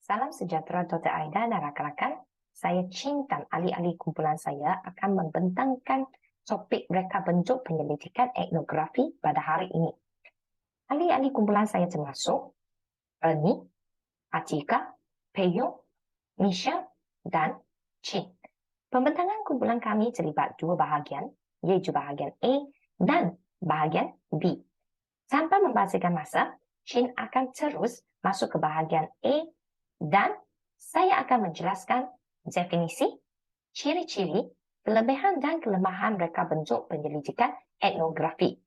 Salam sejahtera Dr. Aida dan rakan-rakan. Saya Chin dan ahli-ahli kumpulan saya akan membentangkan topik reka bentuk penyelidikan etnografi pada hari ini. Ahli-ahli kumpulan saya termasuk Ernie, Atika, Peyong, Michelle, dan Chin. Pembentangan kumpulan kami terlibat dua bahagian, iaitu bahagian A dan bahagian B. Tanpa membazirkan masa, Chin akan terus masuk ke bahagian A dan saya akan menjelaskan definisi, ciri-ciri, kelebihan dan kelemahan reka bentuk penyelidikan etnografi.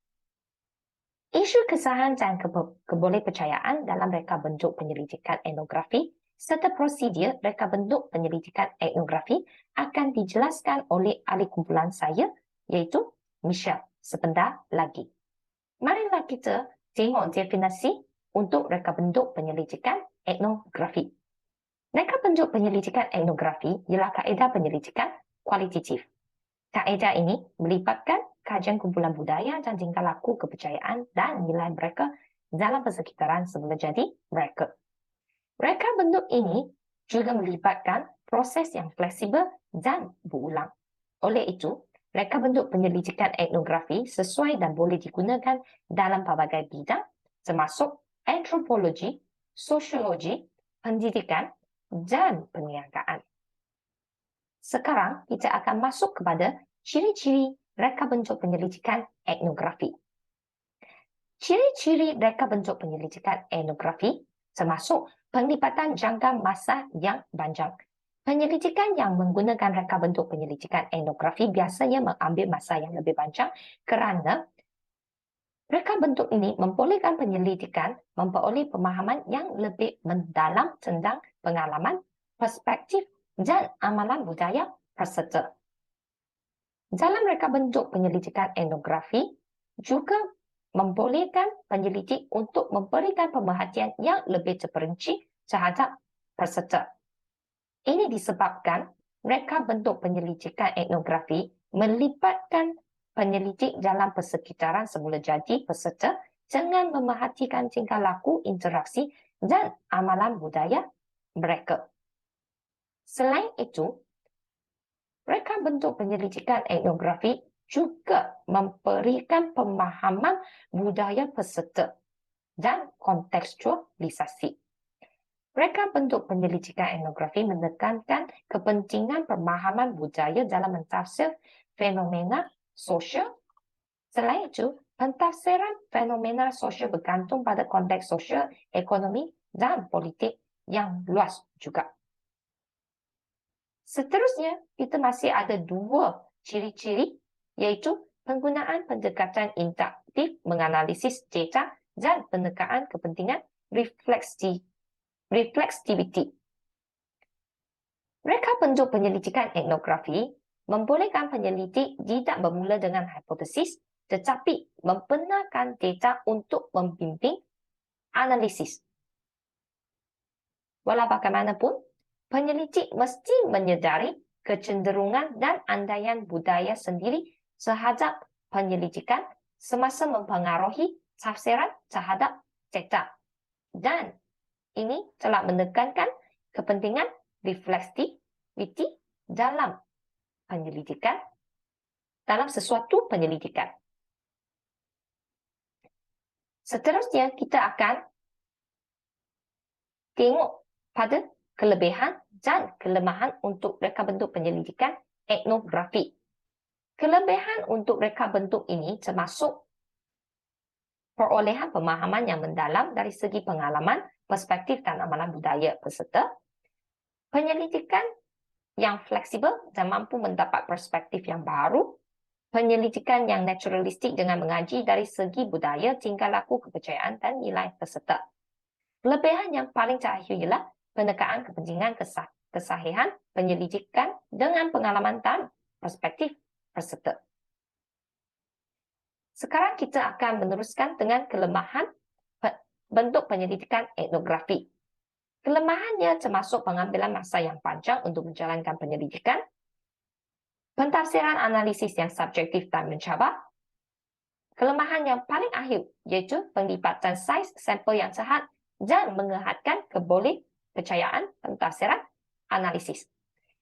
Isu kesahan dan kebolehpercayaan dalam reka bentuk penyelidikan etnografi serta prosedur reka bentuk penyelidikan etnografi akan dijelaskan oleh ahli kumpulan saya, iaitu Michelle, sebentar lagi. Marilah kita tengok definisi untuk reka bentuk penyelidikan etnografi. Reka bentuk penyelidikan etnografi ialah kaedah penyelidikan kualitatif. Kaedah ini melibatkan kajian kumpulan budaya dan tingkah laku kepercayaan dan nilai mereka dalam persekitaran semula jadi mereka. Reka bentuk ini juga melibatkan proses yang fleksibel dan berulang. Oleh itu, reka bentuk penyelidikan etnografi sesuai dan boleh digunakan dalam pelbagai bidang termasuk antropologi, sosiologi, pendidikan, dan perniagaan. Sekarang kita akan masuk kepada ciri-ciri reka bentuk penyelidikan etnografi. Ciri-ciri reka bentuk penyelidikan etnografi termasuk penglibatan jangka masa yang panjang. Penyelidikan yang menggunakan reka bentuk penyelidikan etnografi biasanya mengambil masa yang lebih panjang kerana reka bentuk ini membolehkan penyelidikan memperoleh pemahaman yang lebih mendalam tentang pengalaman, perspektif dan amalan budaya peserta. Dalam reka bentuk penyelidikan etnografi juga membolehkan penyelidik untuk memberikan pemerhatian yang lebih terperinci terhadap peserta. Ini disebabkan reka bentuk penyelidikan etnografi melibatkan penyelidik dalam persekitaran semula jadi peserta dengan memerhatikan tingkah laku, interaksi dan amalan budaya mereka. Selain itu, reka bentuk penyelidikan etnografi juga memberikan pemahaman budaya peserta dan kontekstualisasi. Reka bentuk penyelidikan etnografi menekankan kepentingan pemahaman budaya dalam mentafsir fenomena sosial. Selain itu, pentafsiran fenomena sosial bergantung pada konteks sosial, ekonomi, dan politik yang luas juga. Seterusnya, kita masih ada dua ciri-ciri, iaitu penggunaan pendekatan interaktif menganalisis data dan penekaan kepentingan reflexivity. Reka bentuk penyelidikan etnografi membolehkan penyelidik tidak bermula dengan hipotesis tetapi membenarkan data untuk membimbing analisis. Walau bagaimanapun, penyelidik mesti menyedari kecenderungan dan andaian budaya sendiri terhadap penyelidikan semasa mempengaruhi tafsiran terhadap data. Dan ini telah menekankan kepentingan reflexivity dalam penyelidikan, dalam sesuatu penyelidikan. Seterusnya, kita akan tengok pada kelebihan dan kelemahan untuk reka bentuk penyelidikan etnografi. Kelebihan untuk reka bentuk ini termasuk perolehan pemahaman yang mendalam dari segi pengalaman, perspektif dan amalan budaya peserta, penyelidikan yang fleksibel dan mampu mendapat perspektif yang baru, penyelidikan yang naturalistik dengan mengaji dari segi budaya, tingkah laku, kepercayaan dan nilai peserta. Kelebihan yang paling terakhir ialah penekaan kepentingan kesahihan penyelidikan dengan pengalaman dan perspektif peserta. Sekarang kita akan meneruskan dengan kelemahan bentuk penyelidikan etnografi. Kelemahannya termasuk pengambilan masa yang panjang untuk menjalankan penyelidikan, pentafsiran analisis yang subjektif dan mencabar, kelemahan yang paling akhir iaitu penglibatan saiz sampel yang terhad dan mengehatkan kepercayaan, pentafsiran, analisis.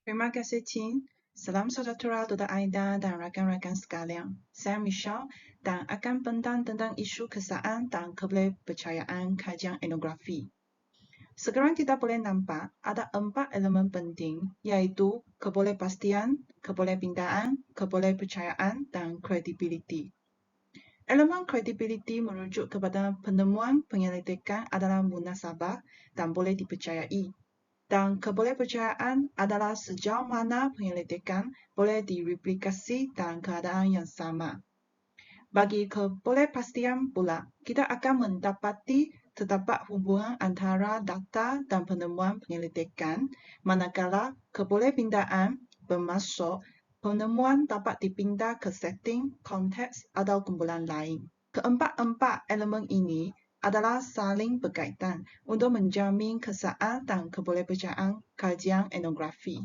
Terima kasih, Chin. Salam sejahtera untuk Aida dan rakan-rakan sekalian. Saya Michelle dan akan bentang tentang isu kesalahan dan kepercayaan kajian etnografi. Sekarang kita boleh nampak ada 4 elemen penting, yaitu kebolehpastian, kebolehpindahan, kebolehpercayaan, dan kredibiliti. Elemen kredibiliti merujuk kepada penemuan penyelidikan adalah munasabah dan boleh dipercayai. Dan kebolehpercayaan adalah sejauh mana penyelidikan boleh direplikasi dalam keadaan yang sama. Bagi kebolehpastian pula, kita akan mendapati terdapat hubungan antara data dan penemuan penyelidikan, manakala kebolehpindahan bermaksud penemuan dapat dipindah ke setting, konteks atau kumpulan lain. Keempat-empat elemen ini adalah saling berkaitan untuk menjamin kesalahan dan kebolehpercayaan kajian etnografi.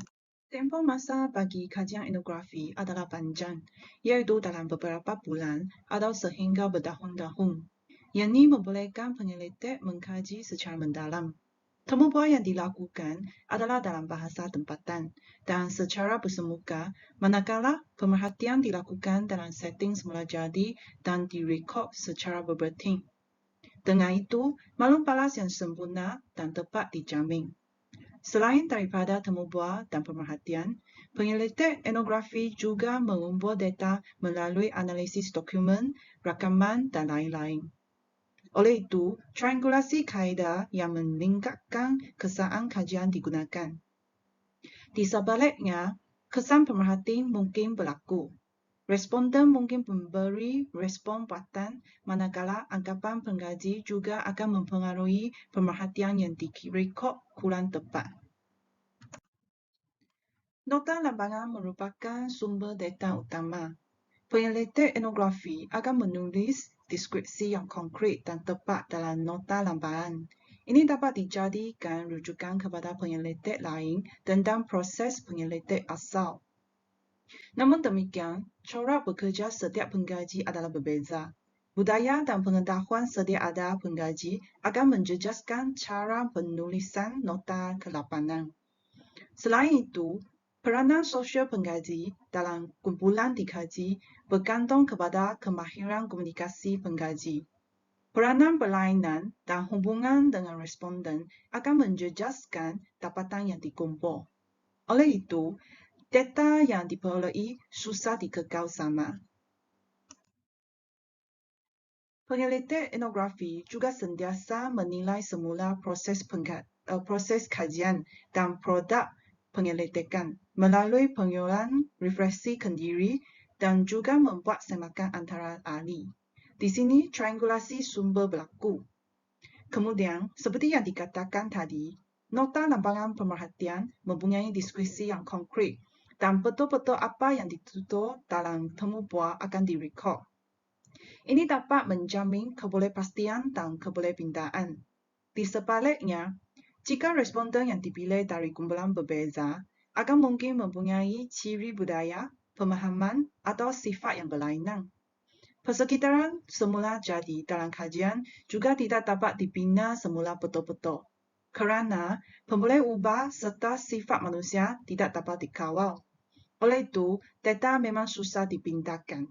Tempoh masa bagi kajian etnografi adalah panjang, yaitu dalam beberapa bulan atau sehingga bertahun-tahun. Yang ini membolehkan penyelidik mengkaji secara mendalam. Temubual yang dilakukan adalah dalam bahasa tempatan dan secara bersemuka, manakala pemerhatian dilakukan dalam setting semula jadi dan direkod secara verbatim. Dengan itu, maklum balas yang sempurna dan tepat dijamin. Selain daripada temubual dan pemerhatian, penyelidik etnografi juga mengumpul data melalui analisis dokumen, rakaman, dan lain-lain. Oleh itu, triangulasi kaedah yang meningkatkan kesan kajian digunakan. Di sebaliknya, kesan pemerhati mungkin berlaku. Responden mungkin memberi respon buatan, manakala anggapan pengkaji juga akan mempengaruhi pemerhatian yang direkod kurang tepat. Nota lambangan merupakan sumber data utama. Penyelidik etnografi akan menulis deskripsi yang konkret dan tepat dalam nota lambangan. Ini dapat dijadikan rujukan kepada penyelidik lain tentang proses penyelidik asal. Namun demikian, corak bekerja setiap pengkaji adalah berbeza. Budaya dan pengetahuan sedia ada pengkaji akan menjejaskan cara penulisan nota ke lapangan. Selain itu, peranan sosial pengkaji dalam kumpulan dikaji bergantung kepada kemahiran komunikasi pengkaji. Peranan berlainan dan hubungan dengan responden akan menjejaskan dapatan yang dikumpul. Oleh itu, data yang diperolehi susah dikekal sama. Penyelidik etnografi juga sentiasa menilai semula proses kajian dan produk penyelidikan melalui pengulangan refleksi kendiri dan juga membuat semakan antara ahli. Di sini triangulasi sumber berlaku. Kemudian, seperti yang dikatakan tadi, nota lambangan pemerhatian mempunyai deskripsi yang konkret dan betul-betul apa yang ditutur dalam temubual akan direkod. Ini dapat menjamin kebolehpastian dan kebolehpindahan. Di sebaliknya, jika responden yang dipilih dari kumpulan berbeza, akan mungkin mempunyai ciri budaya, pemahaman, atau sifat yang berlainan. Persekitaran semula jadi dalam kajian juga tidak dapat dibina semula betul-betul, kerana pemboleh ubah serta sifat manusia tidak dapat dikawal. Oleh itu, data memang susah dipindahkan.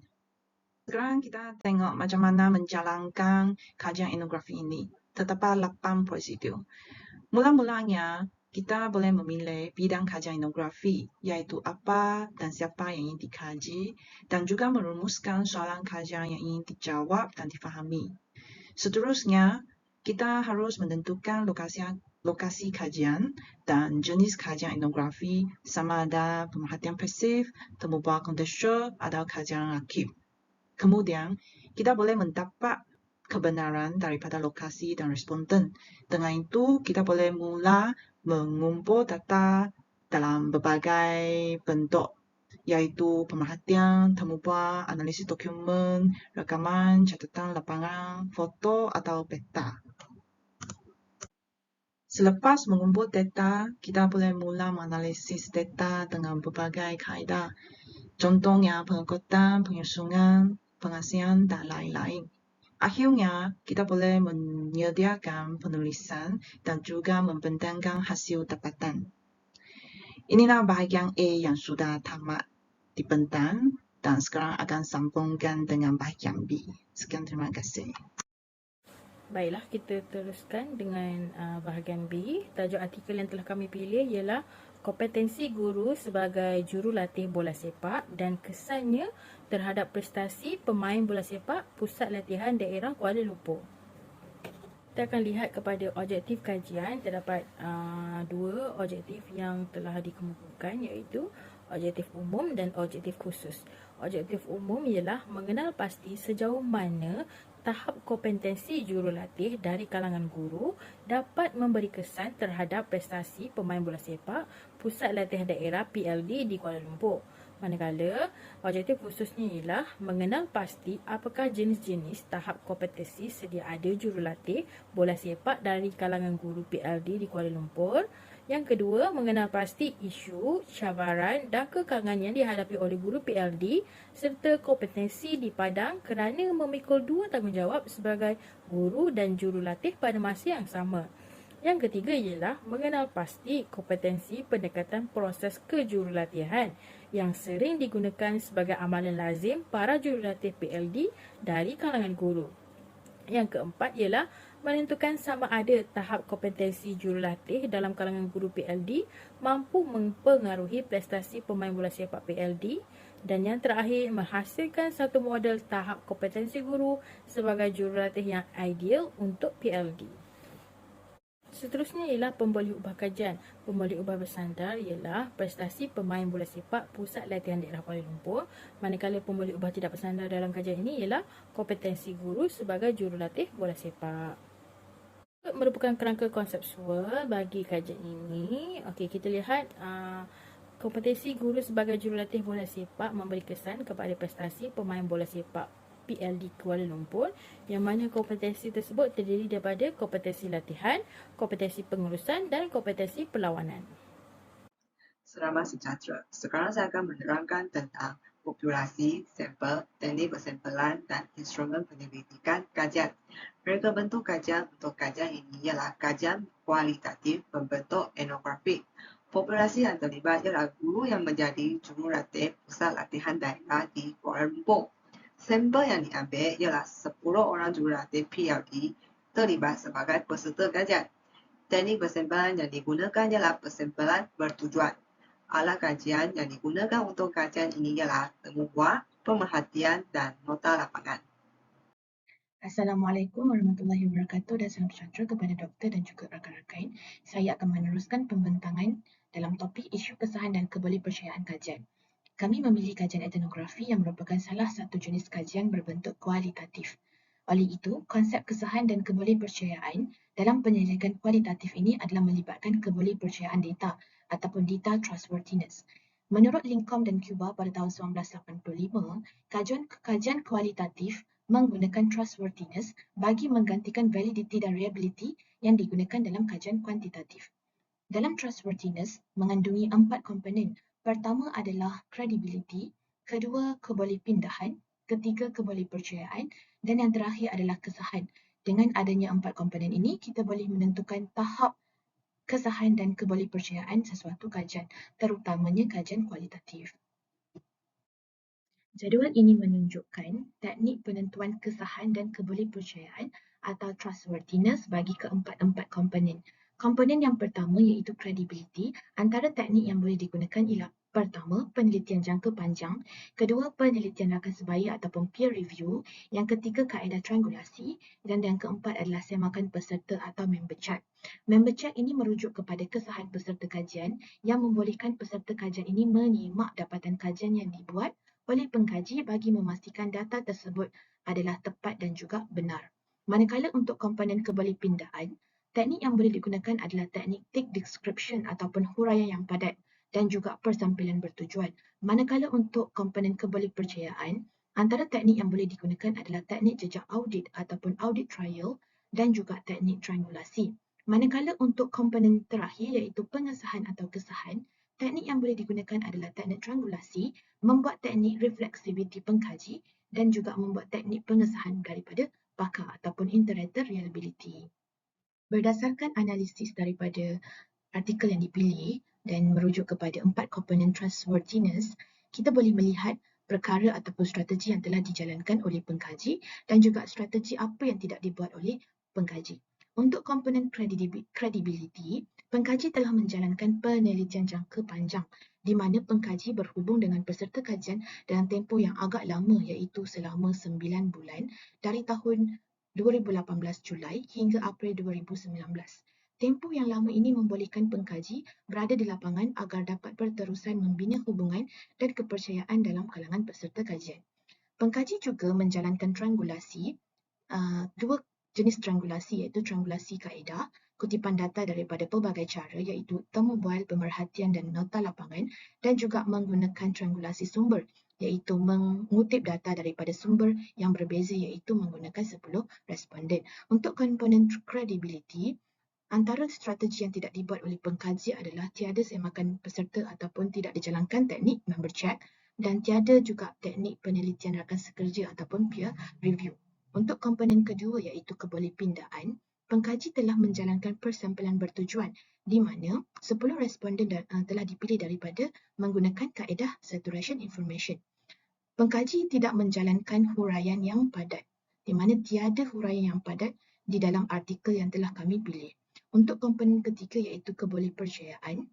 Sekarang kita tengok macam mana menjalankan kajian etnografi ini. Terdapat 8 prosedur. Mula-mulanya, kita boleh memilih bidang kajian etnografi, iaitu apa dan siapa yang ingin dikaji, dan juga merumuskan soalan kajian yang ingin dijawab dan difahami. Seterusnya, kita harus menentukan lokasi kajian dan jenis kajian etnografi, sama ada pemerhatian pasif, temubual kontekstual, atau kajian arsip. Kemudian, kita boleh mendapat kebenaran daripada lokasi dan responden. Dengan itu, kita boleh mula mengumpul data dalam berbagai bentuk, iaitu pemerhatian, temubual, analisis dokumen, rakaman, catatan lapangan, foto atau peta. Selepas mengumpul data, kita boleh mula menganalisis data dengan berbagai kaedah. Contohnya pengakutan, penyusunan, pengasihan, dan lain-lain. Akhirnya, kita boleh menyediakan penulisan dan juga membentangkan hasil dapatan. Inilah bahagian A yang sudah tamat dibentang dan sekarang akan sambungkan dengan bahagian B. Sekian, terima kasih. Baiklah, kita teruskan dengan bahagian B. Tajuk artikel yang telah kami pilih ialah kompetensi guru sebagai jurulatih bola sepak dan kesannya terhadap prestasi pemain bola sepak Pusat Latihan Daerah Kuala Lumpur. Kita akan lihat kepada objektif kajian. Terdapat dua objektif yang telah dikemukakan, iaitu objektif umum dan objektif khusus. Objektif umum ialah mengenal pasti sejauh mana tahap kompetensi jurulatih dari kalangan guru dapat memberi kesan terhadap prestasi pemain bola sepak Pusat Latihan Daerah PLD di Kuala Lumpur. Manakala objektif khususnya ialah mengenal pasti apakah jenis-jenis tahap kompetensi sedia ada jurulatih bola sepak dari kalangan guru PLD di Kuala Lumpur. Yang kedua, mengenal pasti isu, cabaran dan kekangan yang dihadapi oleh guru PLD serta kompetensi di padang kerana memikul dua tanggungjawab sebagai guru dan jurulatih pada masa yang sama. Yang ketiga ialah mengenal pasti kompetensi pendekatan proses kejurulatihan yang sering digunakan sebagai amalan lazim para jurulatih PLD dari kalangan guru. Yang keempat ialah menentukan sama ada tahap kompetensi jurulatih dalam kalangan guru PLD mampu mempengaruhi prestasi pemain bola sepak PLD. Dan yang terakhir, menghasilkan satu model tahap kompetensi guru sebagai jurulatih yang ideal untuk PLD. Seterusnya ialah pemboli ubah kajian. Pemboli ubah bersandar ialah prestasi pemain bola sepak Pusat Latihan Daerah Kuala Lumpur. Manakala pemboli ubah tidak bersandar dalam kajian ini ialah kompetensi guru sebagai jurulatih bola sepak. Merupakan kerangka konseptual bagi kajian ini. Okey, kita lihat kompetensi guru sebagai jurulatih bola sepak memberi kesan kepada prestasi pemain bola sepak PLD Kuala Lumpur, yang mana kompetensi tersebut terdiri daripada kompetensi latihan, kompetensi pengurusan dan kompetensi perlawanan. Selamat sejahtera. Sekarang saya akan menerangkan tentang populasi, sampel, teknik persampelan dan instrumen penyelidikan kajian. Mereka bentuk kajian untuk kajian ini ialah kajian kualitatif berbentuk etnografik. Populasi yang terlibat ialah guru yang menjadi jurulatih Pusat Latihan Daerah di Kuala Lumpur. Sampel yang diambil ialah 10 orang jurulatih PLD terlibat sebagai peserta kajian. Teknik persampelan yang digunakan ialah persampelan bertujuan. Alat kajian yang digunakan untuk kajian ini ialah temu buah, pemerhatian dan nota lapangan. Assalamualaikum warahmatullahi wabarakatuh dan salam sejahtera kepada doktor dan juga rakan-rakan. Saya akan meneruskan pembentangan dalam topik isu kesahan dan kebolehpercayaan kajian. Kami memilih kajian etnografi yang merupakan salah satu jenis kajian berbentuk kualitatif. Oleh itu, konsep kesahan dan kebolehpercayaan dalam penyelidikan kualitatif ini adalah melibatkan kebolehpercayaan data ataupun data trustworthiness. Menurut Lincoln dan Cuba pada tahun 1985, kajian kualitatif menggunakan trustworthiness bagi menggantikan validity dan reliability yang digunakan dalam kajian kuantitatif. Dalam trustworthiness mengandungi 4 komponen. Pertama adalah credibility, kedua kebolehpindahan, ketiga kebolehpercayaan dan yang terakhir adalah kesahan. Dengan adanya 4 komponen ini, kita boleh menentukan tahap kesahan dan kebolehpercayaan sesuatu kajian, terutamanya kajian kualitatif. Jadual ini menunjukkan teknik penentuan kesahan dan kebolehpercayaan atau trustworthiness bagi keempat-empat komponen. Komponen yang pertama iaitu credibility. Antara teknik yang boleh digunakan ialah pertama, penelitian jangka panjang, kedua, penelitian rakan sebaya ataupun peer review, yang ketiga, kaedah triangulasi dan yang keempat adalah semakan peserta atau member check. Member check ini merujuk kepada kesahan peserta kajian yang membolehkan peserta kajian ini menyimak dapatan kajian yang dibuat oleh pengkaji bagi memastikan data tersebut adalah tepat dan juga benar. Manakala untuk komponen kebolehpindahan, teknik yang boleh digunakan adalah teknik thick description ataupun huraian yang padat dan juga persampilan bertujuan. Manakala untuk komponen kebolehpercayaan, antara teknik yang boleh digunakan adalah teknik jejak audit ataupun audit trial dan juga teknik triangulasi. Manakala untuk komponen terakhir iaitu pengesahan atau kesahan, teknik yang boleh digunakan adalah teknik triangulasi, membuat teknik reflexivity pengkaji dan juga membuat teknik pengesahan daripada pakar ataupun interactive reliability. Berdasarkan analisis daripada artikel yang dipilih dan merujuk kepada 4 komponen trustworthiness, kita boleh melihat perkara ataupun strategi yang telah dijalankan oleh pengkaji dan juga strategi apa yang tidak dibuat oleh pengkaji. Untuk komponen credibility, pengkaji telah menjalankan penelitian jangka panjang di mana pengkaji berhubung dengan peserta kajian dalam tempoh yang agak lama iaitu selama 9 bulan dari tahun 2018 Julai hingga April 2019. Tempoh yang lama ini membolehkan pengkaji berada di lapangan agar dapat berterusan membina hubungan dan kepercayaan dalam kalangan peserta kajian. Pengkaji juga menjalankan triangulasi, dua jenis triangulasi iaitu triangulasi kaedah, kutipan data daripada pelbagai cara iaitu temu bual, pemerhatian dan nota lapangan dan juga menggunakan triangulasi sumber iaitu mengutip data daripada sumber yang berbeza iaitu menggunakan 10 responden. Untuk komponen credibility, antara strategi yang tidak dibuat oleh pengkaji adalah tiada semakan peserta ataupun tidak dijalankan teknik member check dan tiada juga teknik penelitian rakan sekerja ataupun peer review. Untuk komponen kedua iaitu kebolehpindaan, pengkaji telah menjalankan persampalan bertujuan di mana 10 responden telah dipilih daripada menggunakan kaedah saturation information. Pengkaji tidak menjalankan huraian yang padat, di mana tiada huraian yang padat di dalam artikel yang telah kami pilih. Untuk komponen ketiga iaitu kebolehpercayaan,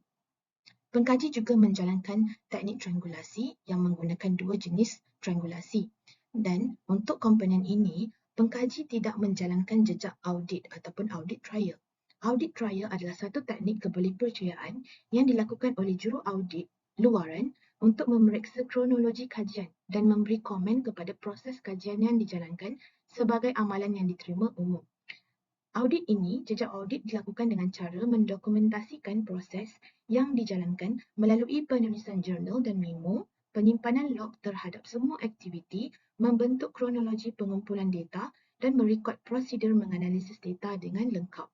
pengkaji juga menjalankan teknik triangulasi yang menggunakan dua jenis triangulasi. Dan untuk komponen ini, pengkaji tidak menjalankan jejak audit ataupun audit trial. Audit trial adalah satu teknik kebolehpercayaan yang dilakukan oleh juru audit luaran untuk memeriksa kronologi kajian dan memberi komen kepada proses kajian yang dijalankan sebagai amalan yang diterima umum. Audit ini, jejak audit dilakukan dengan cara mendokumentasikan proses yang dijalankan melalui penulisan jurnal dan memo, penyimpanan log terhadap semua aktiviti, membentuk kronologi pengumpulan data dan merekod prosedur menganalisis data dengan lengkap.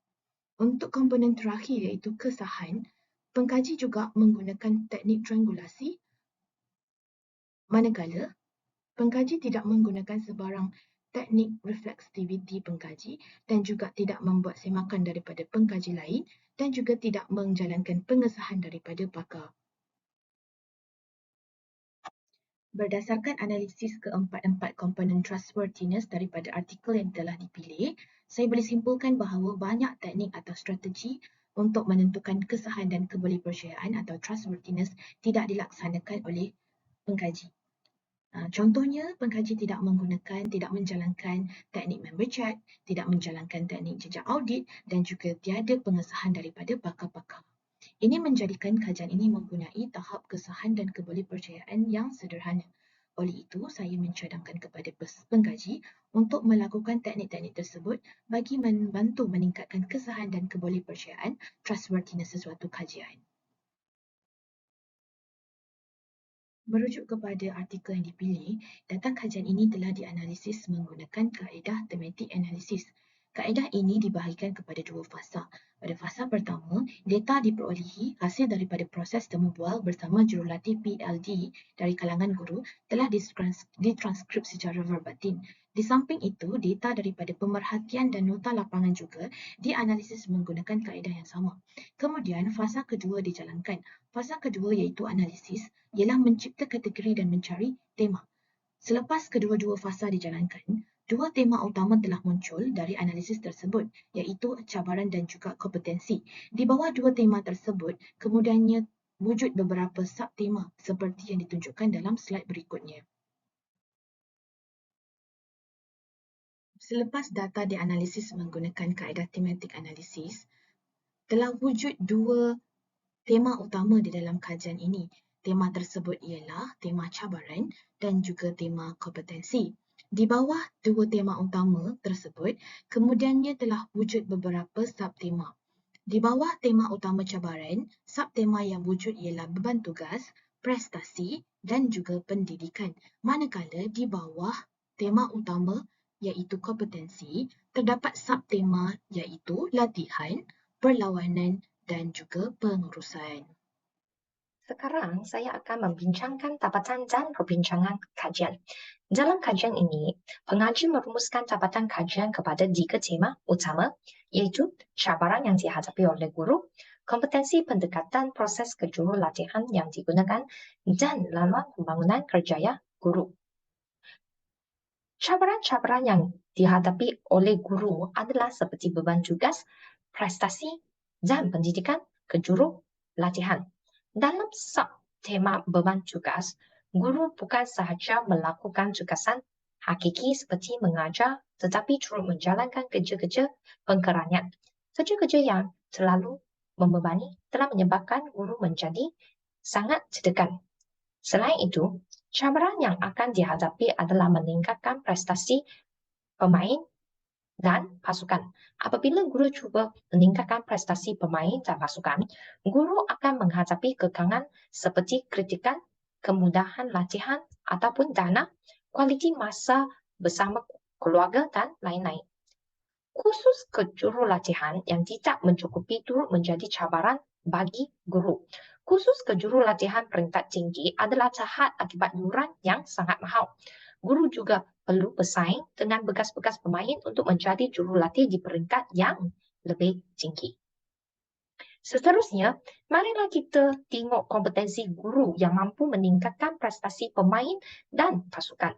Untuk komponen terakhir iaitu kesahan, pengkaji juga menggunakan teknik triangulasi manakala pengkaji tidak menggunakan sebarang teknik reflexivity pengkaji dan juga tidak membuat semakan daripada pengkaji lain dan juga tidak menjalankan pengesahan daripada pakar. Berdasarkan analisis keempat-empat komponen trustworthiness daripada artikel yang telah dipilih, saya boleh simpulkan bahawa banyak teknik atau strategi untuk menentukan kesahan dan kebolehpercayaan atau trustworthiness tidak dilaksanakan oleh pengkaji. Contohnya, pengkaji tidak menjalankan teknik member check, tidak menjalankan teknik jejak audit dan juga tiada pengesahan daripada pakar-pakar. Ini menjadikan kajian ini mempunyai tahap kesahan dan kebolehpercayaan yang sederhana. Oleh itu, saya mencadangkan kepada pengkaji untuk melakukan teknik-teknik tersebut bagi membantu meningkatkan kesahan dan kebolehpercayaan trustworthiness sesuatu kajian. Merujuk kepada artikel yang dipilih, data kajian ini telah dianalisis menggunakan kaedah thematic analysis. Kaedah ini dibahagikan kepada dua fasa. Pada fasa pertama, data diperolehi hasil daripada proses temu bual bersama jurulatih PLD dari kalangan guru telah ditranskrip secara verbatim. Di samping itu, data daripada pemerhatian dan nota lapangan juga dianalisis menggunakan kaedah yang sama. Kemudian, fasa kedua dijalankan. Fasa kedua iaitu analisis ialah mencipta kategori dan mencari tema. Selepas kedua-dua fasa dijalankan, dua tema utama telah muncul dari analisis tersebut iaitu cabaran dan juga kompetensi. Di bawah dua tema tersebut, kemudiannya wujud beberapa subtema seperti yang ditunjukkan dalam slide berikutnya. Selepas data dianalisis menggunakan kaedah thematic analysis, telah wujud dua tema utama di dalam kajian ini. Tema tersebut ialah tema cabaran dan juga tema kompetensi. Di bawah dua tema utama tersebut, kemudiannya telah wujud beberapa subtema. Di bawah tema utama cabaran, subtema yang wujud ialah beban tugas, prestasi dan juga pendidikan. Manakala di bawah tema utama iaitu kompetensi, terdapat subtema iaitu latihan, perlawanan dan juga pengurusan. Sekarang saya akan membincangkan dapatan dan perbincangan kajian. Dalam kajian ini, pengaji merumuskan dapatan kajian kepada 3 tema utama, iaitu cabaran yang dihadapi oleh guru, kompetensi pendekatan proses kejurulatihan yang digunakan, dan laluan pembangunan kerjaya guru. Cabaran-cabaran yang dihadapi oleh guru adalah seperti beban tugas, prestasi, dan pendidikan kejurulatihan. Dalam sub-tema beban tugas, guru bukan sahaja melakukan tugasan hakiki seperti mengajar, tetapi turut menjalankan kerja-kerja pengkeranian. Kerja-kerja yang terlalu membebani telah menyebabkan guru menjadi sangat tertekan. Selain itu, cabaran yang akan dihadapi adalah meningkatkan prestasi pemain dan pasukan. Apabila guru cuba meningkatkan prestasi pemain dan pasukan, guru akan menghadapi kekangan seperti kritikan, kemudahan latihan ataupun dana, kualiti masa bersama keluarga dan lain-lain. Khusus kejurulatihan yang tidak mencukupi turut menjadi cabaran bagi guru. Khusus kejurulatihan peringkat tinggi adalah jahat akibat yuran yang sangat mahal. Guru juga perlu bersaing dengan bekas-bekas pemain untuk menjadi jurulatih di peringkat yang lebih tinggi. Seterusnya, marilah kita tengok kompetensi guru yang mampu meningkatkan prestasi pemain dan pasukan.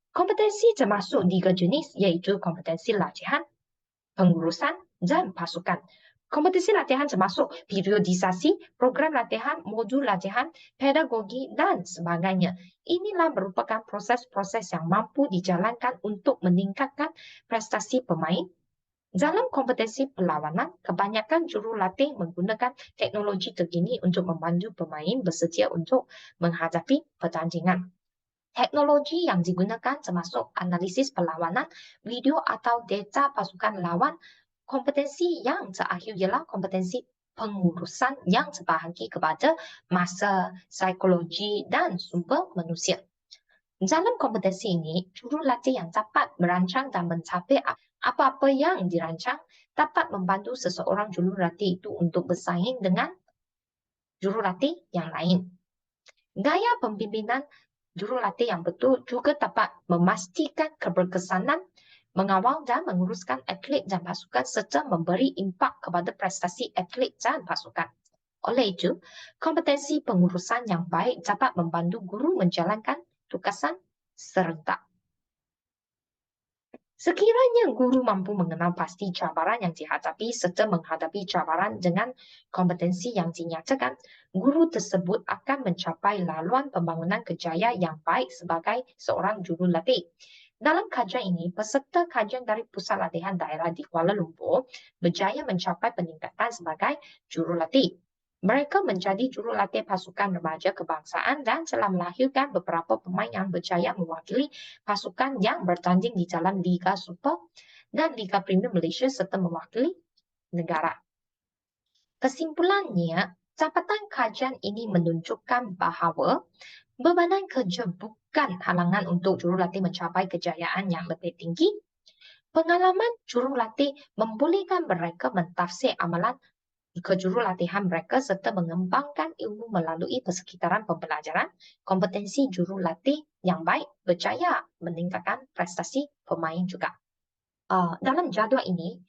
Kompetensi termasuk 3 jenis, iaitu kompetensi latihan, pengurusan, dan pasukan. Kompetensi latihan termasuk periodisasi, program latihan, modul latihan, pedagogi, dan sebagainya. Inilah merupakan proses-proses yang mampu dijalankan untuk meningkatkan prestasi pemain. Dalam kompetensi perlawanan, kebanyakan jurulatih menggunakan teknologi terkini untuk membantu pemain bersedia untuk menghadapi pertandingan. Teknologi yang digunakan termasuk analisis perlawanan, video atau data pasukan lawan. Kompetensi yang terakhir ialah kompetensi pengurusan yang terbahagi kepada masa, psikologi dan sumber manusia. Dalam kompetensi ini, jurulatih yang dapat merancang dan mencapai apa-apa yang dirancang dapat membantu seseorang jurulatih itu untuk bersaing dengan jurulatih yang lain. Gaya pembimbinan jurulatih yang betul juga dapat memastikan keberkesanan, mengawal dan menguruskan atlet dan pasukan serta memberi impak kepada prestasi atlet dan pasukan. Oleh itu, kompetensi pengurusan yang baik dapat membantu guru menjalankan tugasan serentak. Sekiranya guru mampu mengenal pasti cabaran yang dihadapi serta menghadapi cabaran dengan kompetensi yang dinyatakan, guru tersebut akan mencapai laluan pembangunan kejayaan yang baik sebagai seorang jurulatih. Dalam kajian ini, peserta kajian dari Pusat Latihan Daerah di Kuala Lumpur berjaya mencapai peningkatan sebagai jurulatih. Mereka menjadi jurulatih pasukan remaja kebangsaan dan telah melahirkan beberapa pemain yang berjaya mewakili pasukan yang bertanding di dalam Liga Super dan Liga Premier Malaysia serta mewakili negara. Kesimpulannya, catatan kajian ini menunjukkan bahawa bebanan kerja bukan halangan untuk jurulatih mencapai kejayaan yang lebih tinggi. Pengalaman jurulatih membolehkan mereka mentafsir amalan kejurulatihan mereka serta mengembangkan ilmu melalui persekitaran pembelajaran. Kompetensi jurulatih yang baik berjaya meningkatkan prestasi pemain juga. Dalam jadual ini,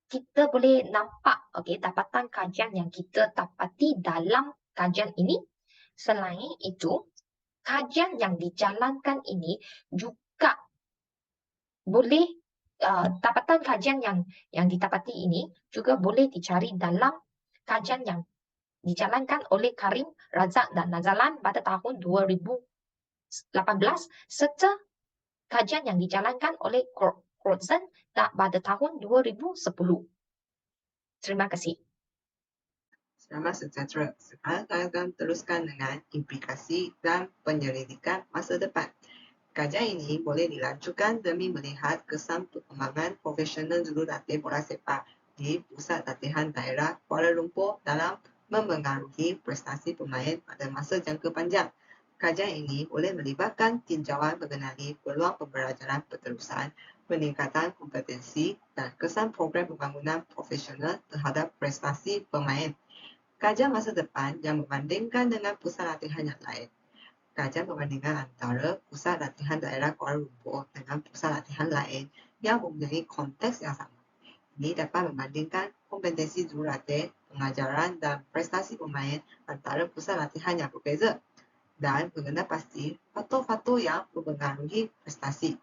kita boleh nampak dapatan kajian yang kita dapati dalam kajian ini. Selain itu, kajian yang dijalankan ini juga boleh dapatan kajian yang didapati ini juga boleh dicari dalam kajian yang dijalankan oleh Karim, Razak dan Nazalan pada tahun 2018 serta kajian yang dijalankan oleh Crotzen pada tahun 2010. Terima kasih. Selamat sejahtera. Sekarang saya akan teruskan dengan implikasi dan penyelidikan masa depan. Kajian ini boleh dilanjutkan demi melihat kesan perkembangan profesional jurulatih bola sepak di Pusat Latihan Daerah Kuala Lumpur dalam memengaruhi prestasi pemain pada masa jangka panjang. Kajian ini boleh melibatkan tinjauan mengenai peluang pembelajaran berterusan, peningkatan kompetensi dan kesan program pembangunan profesional terhadap prestasi pemain. kajian masa depan yang membandingkan dengan pusat latihan yang lain. Kajian perbandingan antara pusat latihan daerah Kuala Lumpur dengan pusat latihan lain yang mempunyai konteks yang sama. Ini dapat membandingkan kompetensi jurulatih, pengajaran dan prestasi pemain antara pusat latihan yang berbeza dan mengenal pasti faktor-faktor yang mempengaruhi prestasi.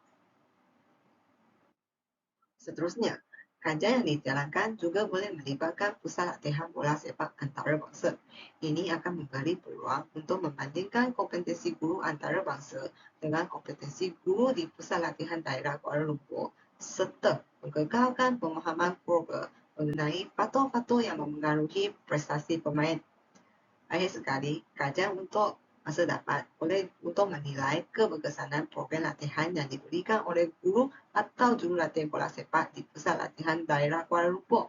Seterusnya, kajian yang dijalankan juga boleh melibatkan pusat latihan bola sepak antarabangsa. Ini akan memberi peluang untuk membandingkan kompetensi guru antarabangsa dengan kompetensi guru di pusat latihan daerah Kuala Lumpur serta menggegarkan pemahaman keluarga mengenai faktor-faktor yang mempengaruhi prestasi pemain. Akhir sekali, kajian untuk masa depan boleh untuk menilai keberkesanan program latihan yang diberikan oleh guru atau jurulatih bola sepak di pusat latihan daerah Kuala Lumpur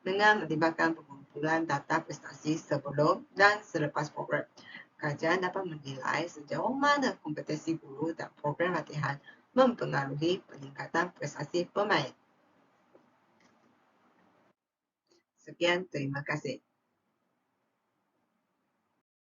dengan melibatkan pengumpulan data prestasi sebelum dan selepas program. Kajian dapat menilai sejauh mana kompetensi guru dan program latihan mempengaruhi peningkatan prestasi pemain. Sekian, terima kasih.